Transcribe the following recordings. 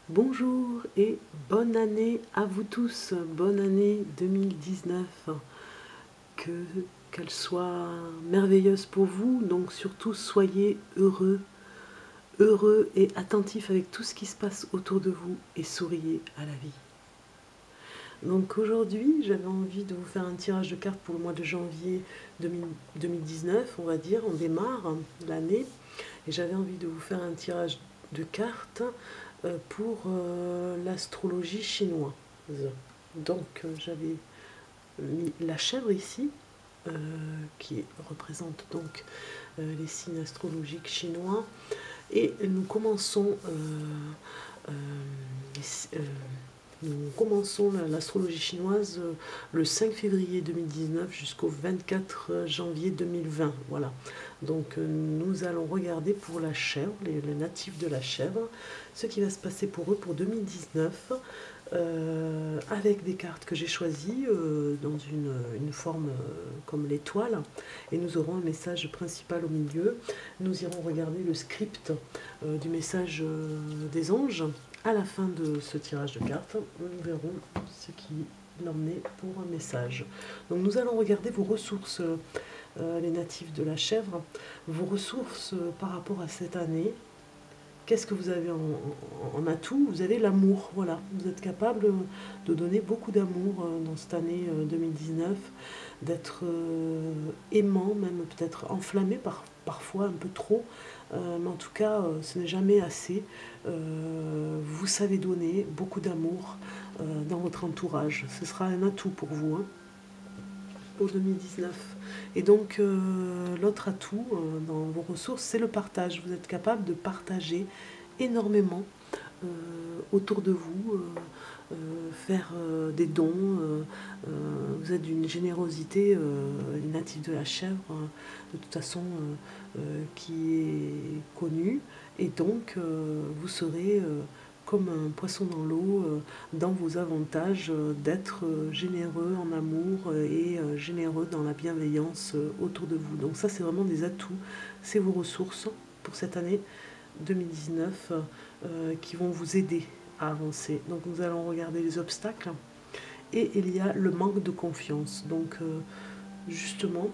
Bonjour et bonne année à vous tous, bonne année 2019, qu'elle soit merveilleuse pour vous, donc surtout soyez heureux, heureux et attentifs avec tout ce qui se passe autour de vous et souriez à la vie. Donc aujourd'hui j'avais envie de vous faire un tirage de cartes pour le mois de janvier 2019, on va dire, on démarre l'année, et j'avais envie de vous faire un tirage de cartes pour l'astrologie chinoise. Donc j'avais mis la chèvre ici, qui représente donc les signes astrologiques chinois. Et nous commençons, l'astrologie chinoise le 5 février 2019 jusqu'au 24 janvier 2020. Voilà. Donc nous allons regarder pour la chèvre, les natifs de la chèvre, ce qui va se passer pour eux pour 2019, avec des cartes que j'ai choisies dans une forme comme l'étoile, et nous aurons un message principal au milieu. Nous irons regarder le script du message des anges à la fin de ce tirage de cartes. Nous verrons ce qu'il en est pour un message. Donc nous allons regarder vos ressources, les natifs de la chèvre, vos ressources par rapport à cette année. Qu'est-ce que vous avez en atout? Vous avez l'amour, voilà. Vous êtes capable de donner beaucoup d'amour dans cette année 2019, d'être aimant, même peut-être enflammé parfois un peu trop, mais en tout cas ce n'est jamais assez. Vous savez donner beaucoup d'amour dans votre entourage. Ce sera un atout pour vous, hein, pour 2019. Et donc l'autre atout dans vos ressources, c'est le partage. Vous êtes capable de partager énormément autour de vous, faire des dons. Vous êtes d'une générosité, les natifs de la chèvre, de toute façon, qui est connue. Et donc vous serez comme un poisson dans l'eau, dans vos avantages d'être généreux en amour et généreux dans la bienveillance autour de vous. Donc ça, c'est vraiment des atouts, c'est vos ressources pour cette année 2019 qui vont vous aider à avancer. Donc nous allons regarder les obstacles, et il y a le manque de confiance. Donc justement,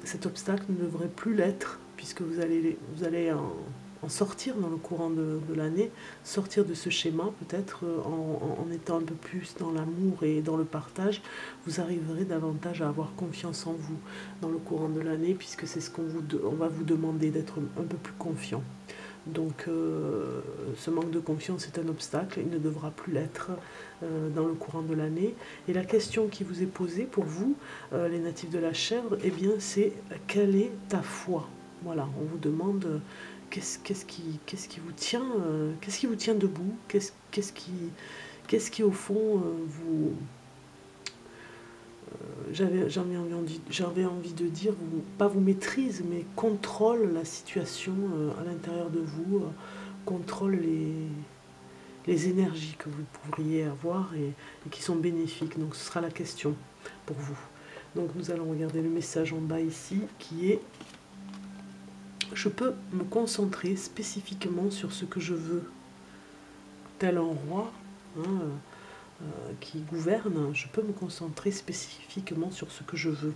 cet obstacle ne devrait plus l'être, puisque vous allez en sortir dans le courant de l'année, sortir de ce schéma, peut-être en étant un peu plus dans l'amour et dans le partage. Vous arriverez davantage à avoir confiance en vous dans le courant de l'année, puisque c'est ce qu'on va vous demander, d'être un peu plus confiant. Donc ce manque de confiance est un obstacle, il ne devra plus l'être dans le courant de l'année. Et la question qui vous est posée pour vous, les natifs de la chèvre, eh bien c'est: quelle est ta foi? Voilà, on vous demande qu'est-ce qui vous tient debout, qu'est-ce qui au fond vous... J'avais envie de dire, pas vous maîtrise, mais contrôle la situation à l'intérieur de vous, contrôle les énergies que vous pourriez avoir et qui sont bénéfiques. Donc ce sera la question pour vous. Donc nous allons regarder le message en bas ici, qui est: je peux me concentrer spécifiquement sur ce que je veux. Tel un roi, hein, qui gouverne, je peux me concentrer spécifiquement sur ce que je veux.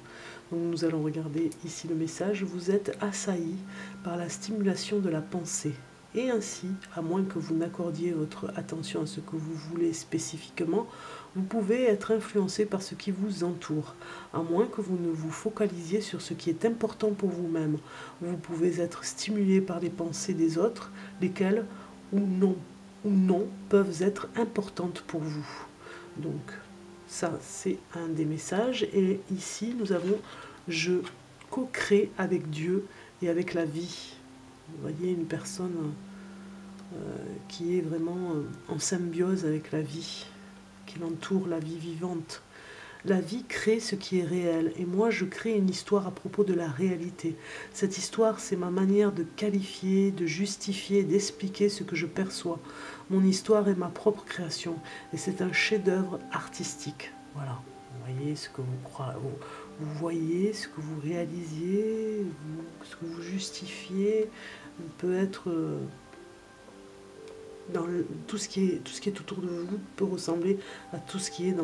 Donc nous allons regarder ici le message: vous êtes assailli par la stimulation de la pensée. Et ainsi, à moins que vous n'accordiez votre attention à ce que vous voulez spécifiquement, vous pouvez être influencé par ce qui vous entoure. À moins que vous ne vous focalisiez sur ce qui est important pour vous-même, vous pouvez être stimulé par les pensées des autres, lesquelles ou non peuvent être importantes pour vous. Donc ça, c'est un des messages. Et ici nous avons: je co-crée avec Dieu et avec la vie. Vous voyez, une personne qui est vraiment en symbiose avec la vie, qui l'entoure, la vie vivante. La vie crée ce qui est réel, et moi je crée une histoire à propos de la réalité. Cette histoire, c'est ma manière de qualifier, de justifier, d'expliquer ce que je perçois. Mon histoire est ma propre création, et c'est un chef-d'œuvre artistique. Voilà, vous voyez ce que vous croyez, vous voyez ce que vous réalisiez, ce que vous justifiez peut être tout ce qui est autour de vous peut ressembler à tout ce qui est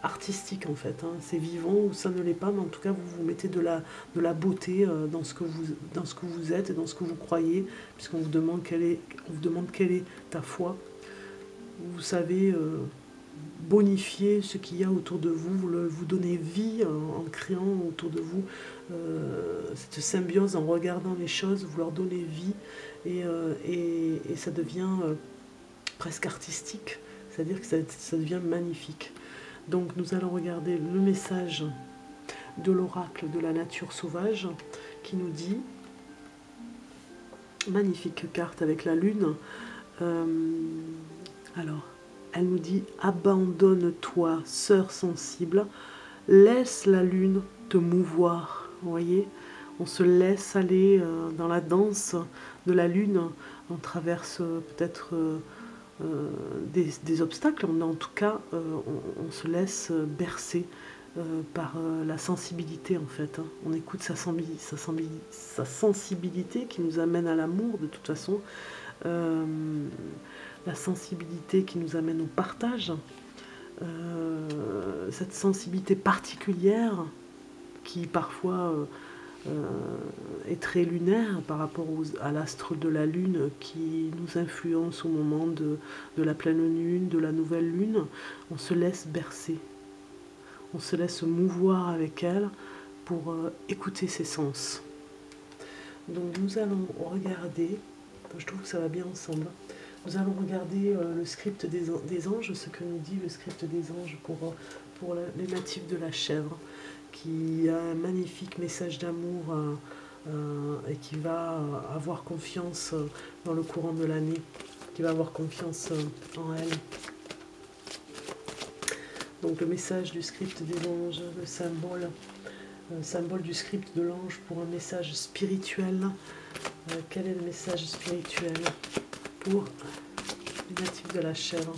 artistique en fait. Hein. C'est vivant ou ça ne l'est pas, mais en tout cas vous vous mettez de la beauté dans ce que vous êtes et dans ce que vous croyez, puisqu'on vous demande quelle est ta foi. Vous savez bonifier ce qu'il y a autour de vous, vous donnez vie en créant autour de vous cette symbiose, en regardant les choses, vous leur donnez vie et ça devient presque artistique, c'est-à-dire que ça devient magnifique. Donc nous allons regarder le message de l'oracle de la nature sauvage qui nous dit, magnifique carte avec la lune, alors elle nous dit « Abandonne-toi, sœur sensible, laisse la lune te mouvoir. » Vous voyez, on se laisse aller dans la danse de la lune, on traverse peut-être des obstacles, mais en tout cas, on se laisse bercer par la sensibilité en fait. Hein. On écoute sa sensibilité qui nous amène à l'amour de toute façon. La sensibilité qui nous amène au partage, cette sensibilité particulière qui parfois est très lunaire par rapport à l'astre de la lune qui nous influence au moment de la pleine lune, de la nouvelle lune. On se laisse bercer, on se laisse mouvoir avec elle pour écouter ses sens. Donc nous allons regarder, je trouve que ça va bien ensemble, nous allons regarder le script des anges, ce que nous dit le script des anges pour les natifs de la chèvre, qui a un magnifique message d'amour et qui va avoir confiance dans le courant de l'année, qui va avoir confiance en elle. Donc le message du script des anges, le symbole du script de l'ange pour un message spirituel. Quel est le message spirituel pour les natifs de la chèvre?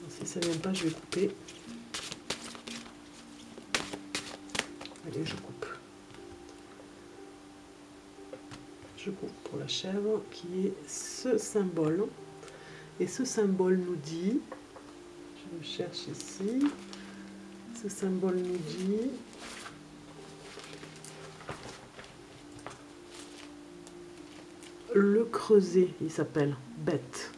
Si ça ne vient pas, je vais couper. Allez, je coupe. Je coupe pour la chèvre qui est ce symbole. Et ce symbole nous dit, je le cherche ici, ce symbole nous dit le creuset, il s'appelle bête.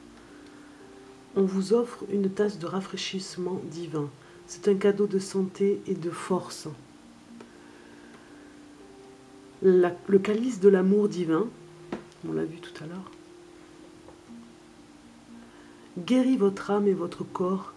On vous offre une tasse de rafraîchissement divin. C'est un cadeau de santé et de force. Le calice de l'amour divin, on l'a vu tout à l'heure, guérit votre âme et votre corps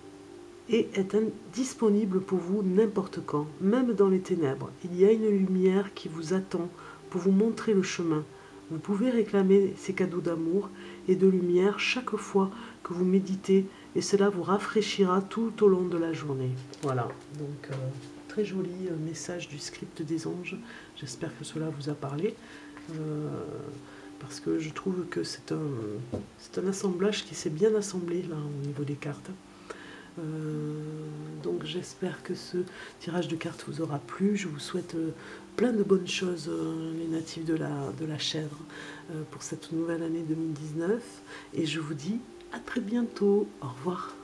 et est disponible pour vous n'importe quand, même dans les ténèbres. Il y a une lumière qui vous attend pour vous montrer le chemin. Vous pouvez réclamer ces cadeaux d'amour et de lumière chaque fois que vous méditez et cela vous rafraîchira tout au long de la journée. Voilà, donc très joli message du script des anges. J'espère que cela vous a parlé. Parce que je trouve que c'est un assemblage qui s'est bien assemblé là au niveau des cartes. Donc j'espère que ce tirage de cartes vous aura plu. Je vous souhaite plein de bonnes choses, les natifs de la chèvre, pour cette nouvelle année 2019. Et je vous dis à très bientôt. Au revoir.